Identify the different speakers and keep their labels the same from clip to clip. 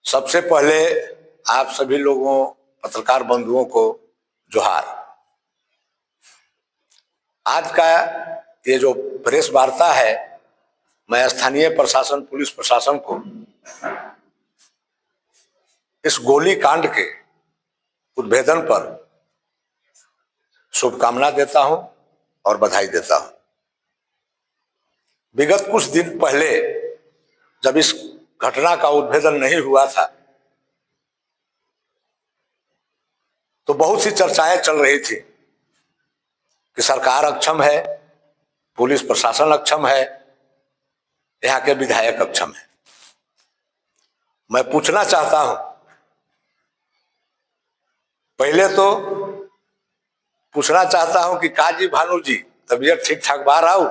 Speaker 1: सबसे पहले आप सभी लोगों पत्रकार बंधुओं को जोहार। आज का ये जो प्रेस वार्ता है, मैं स्थानीय प्रशासन, पुलिस प्रशासन को इस गोली कांड के उद्भेदन पर शुभकामना देता हूं और बधाई देता हूं। विगत कुछ दिन पहले जब इस घटना का उद्भेदन नहीं हुआ था तो बहुत सी चर्चाएं चल रही थी कि सरकार अक्षम है, पुलिस प्रशासन अक्षम है, यहाँ के विधायक अक्षम है। मैं पूछना चाहता हूं, पहले तो पूछना चाहता हूं कि काजी भानु जी तबीयत ठीक ठाक बाहर आओ।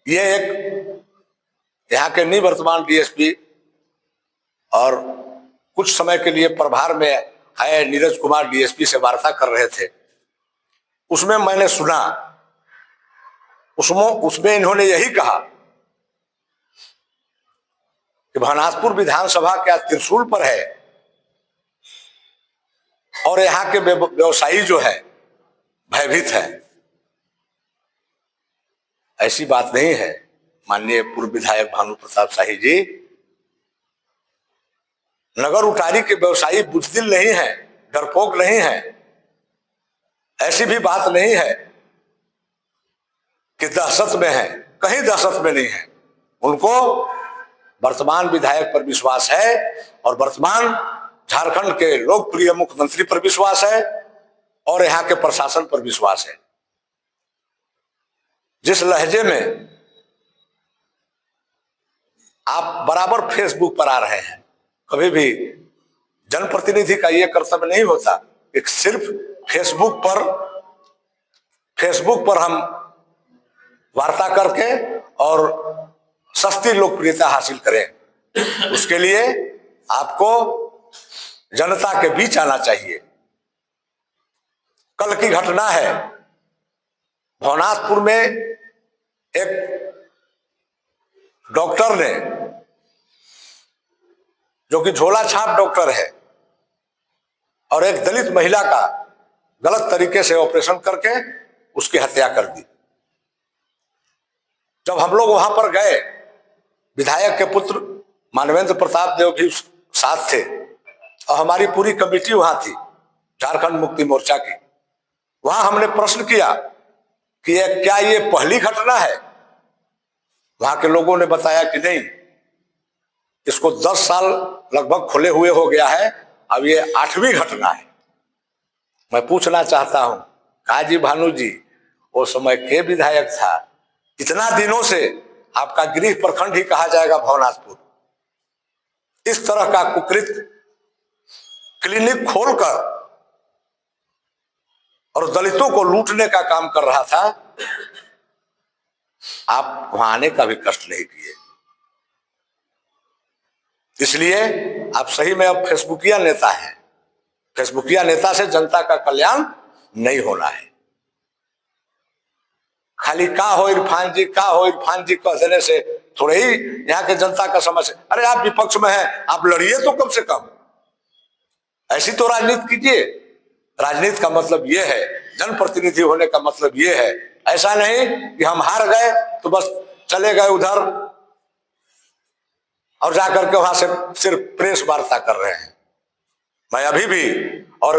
Speaker 1: ये एक यहाँ के निवर्तमान डीएसपी और कुछ समय के लिए प्रभार में आए नीरज कुमार डीएसपी से वार्ता कर रहे थे। उसमें मैंने सुना, उसमें इन्होंने यही कहा कि भवनाथपुर विधानसभा क्या त्रिशूल पर है और यहाँ के व्यवसायी जो है भयभीत है। ऐसी बात नहीं है माननीय पूर्व विधायक भानु प्रताप शाही जी। नगर उटारी के व्यवसायी बुजदिल नहीं है, डरपोक नहीं है। ऐसी भी बात नहीं है कि दहशत में है, कहीं दहशत में नहीं है। उनको वर्तमान विधायक पर विश्वास है और वर्तमान झारखंड के लोकप्रिय मुख्यमंत्री पर विश्वास है और यहाँ के प्रशासन पर विश्वास है। जिस लहजे में आप बराबर फेसबुक पर आ रहे हैं, कभी भी जनप्रतिनिधि का यह कर्तव्य नहीं होता कि सिर्फ फेसबुक पर हम वार्ता करके और सस्ती लोकप्रियता हासिल करें। उसके लिए आपको जनता के बीच आना चाहिए। कल की घटना है, भवनाथपुर में एक डॉक्टर ने, जो कि झोला छाप डॉक्टर है, और एक दलित महिला का गलत तरीके से ऑपरेशन करके उसकी हत्या कर दी। जब हम लोग वहां पर गए, विधायक के पुत्र मानवेंद्र प्रताप देव भी साथ थे और हमारी पूरी कमेटी वहां थी, झारखंड मुक्ति मोर्चा की। वहां हमने प्रश्न किया कि क्या ये पहली घटना है? वहां के लोगों ने बताया कि नहीं, इसको 10 साल लगभग खुले हुए हो गया है, अब ये 8वीं घटना है। मैं पूछना चाहता हूं, काजी भानु जी वो समय के विधायक था? इतना दिनों से आपका गृह प्रखंड ही कहा जाएगा भवनाथपुर, इस तरह का कुकृत क्लिनिक खोलकर और दलितों को लूटने का काम कर रहा था। आप वहां आने का भी कष्ट नहीं किए। इसलिए आप सही में अब फेसबुकिया नेता हैं। फेसबुकिया नेता से जनता का कल्याण नहीं होना है। खाली का हो इरफान जी कह देने से थोड़े ही यहाँ के जनता का समझ। अरे आप विपक्ष में हैं, आप लड़िए तो कम से कम। ऐसी तो राजनीति कीजिए। राजनीति का मतलब यह है, जनप्रतिनिधि होने का मतलब यह है। ऐसा नहीं कि हम हार गए तो बस चले गए उधर और जाकर के वहां से सिर्फ प्रेस वार्ता कर रहे हैं। मैं अभी भी, और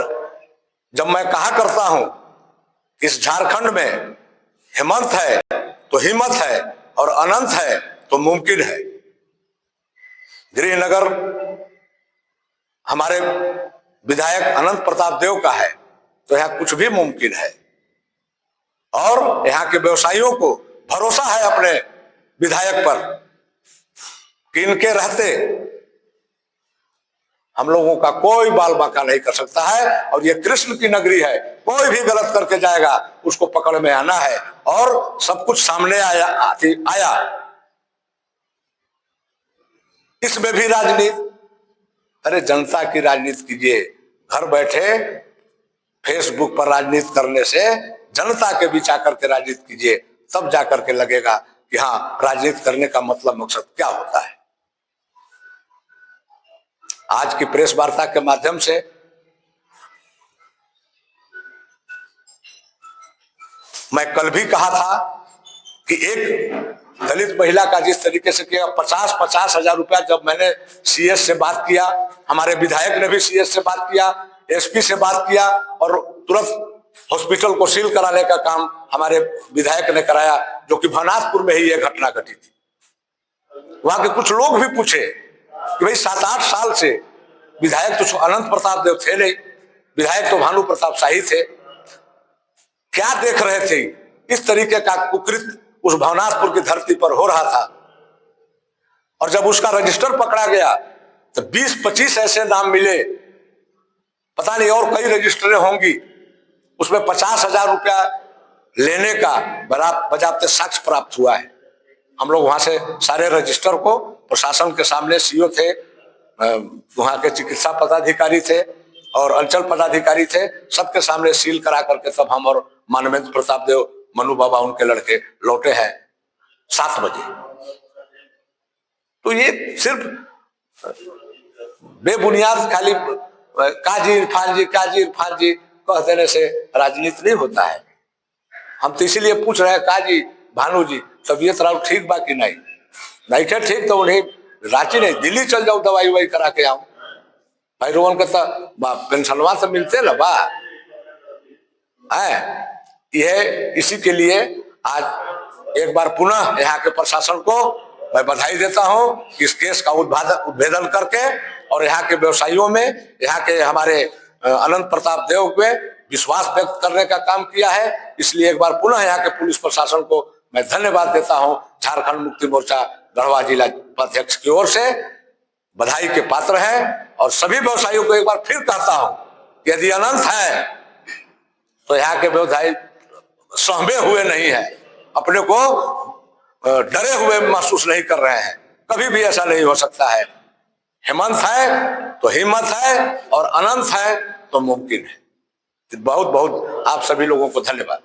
Speaker 1: जब मैं कहा करता हूं इस झारखंड में हिम्मत है तो हिम्मत है और अनंत है तो मुमकिन है। गृहनगर हमारे विधायक अनंत प्रताप देव का है तो यहाँ कुछ भी मुमकिन है। और यहाँ के व्यवसायियों को भरोसा है अपने विधायक पर कि इनके रहते हम लोगों का कोई बाल बांका नहीं कर सकता है। और ये कृष्ण की नगरी है, कोई भी गलत करके जाएगा उसको पकड़ में आना है। और सब कुछ सामने आया। इसमें भी राजनीति, अरे जनता की राजनीति कीजिए। घर बैठे फेसबुक पर राजनीति करने से जनता के बीच आकर के राजनीति कीजिए, तब जाकर के लगेगा कि हाँ, राजनीति करने का मतलब मकसद क्या होता है। आज की प्रेस वार्ता के माध्यम से मैं कल भी कहा था कि एक दलित महिला का जिस तरीके से किया, 50-50 हजार रुपया, जब मैंने सीएस से बात किया, हमारे विधायक ने भी सीएस से बात किया, एसपी से बात किया, और तुरंत हॉस्पिटल को सील कराने का काम हमारे विधायक ने कराया, जो कि भवनाथपुर में ही यह घटना घटी थी। वहां के कुछ लोग भी पूछे कि भाई 7-8 साल से विधायक तो अनंत प्रताप देव थे नहीं, विधायक तो भानु प्रताप शाही थे, क्या देख रहे थे? इस तरीके का कुकृत्य उस भवनाथपुर की धरती पर हो रहा था। और जब उसका रजिस्टर पकड़ा गया तो 20-25 ऐसे नाम मिले, पता नहीं और कई रजिस्टरें होंगी, उसमें 50,000 रुपया लेने का बजाबते साक्ष्य प्राप्त हुआ है। हम लोग वहां से सारे रजिस्टर को प्रशासन के सामने, सीओ थे, वहां के चिकित्सा पदाधिकारी थे और अंचल पदाधिकारी थे, सबके सामने सील करा करके तब हम और मानवेंद्र प्रताप देव, मनु बाबा, उनके लड़के लौटे हैं 7 बजे। तो ये सिर्फ बेबुनियाद खाली काजी इरफान जी कह देने से राजनीति नहीं होता है। हम तो इसीलिए पूछ रहे हैं, काजी भानु जी तबीयत रहा ठीक बा कि नहीं? नहीं थे ठीक तो उन्हें रांची नहीं, दिल्ली चल जाओ, दवाई ववाई करा के आओ। भाई रोहन का तो पेंशनवा से मिलते ना बा है। यह इसी के लिए आज एक बार पुनः यहाँ के प्रशासन को मैं बधाई देता हूं कि इस केस का उद्भेदन करके और यहाँ के व्यवसायियों में, यहाँ के हमारे अनंत प्रताप देव पे विश्वास व्यक्त करने का काम किया है। इसलिए एक बार पुनः यहाँ के पुलिस प्रशासन को मैं धन्यवाद देता हूं। झारखंड मुक्ति मोर्चा गढ़वा जिला अध्यक्ष की ओर से बधाई के पात्र हैं। और सभी व्यवसायियों को एक बार फिर कहता हूं कि यदि अनंत है तो यहाँ के व्यवसायी सहमे हुए नहीं है, अपने को डरे हुए महसूस नहीं कर रहे हैं। कभी भी ऐसा नहीं हो सकता है। हेमंत है तो हिम्मत है और अनंत है तो मुमकिन है। बहुत बहुत आप सभी लोगों को धन्यवाद।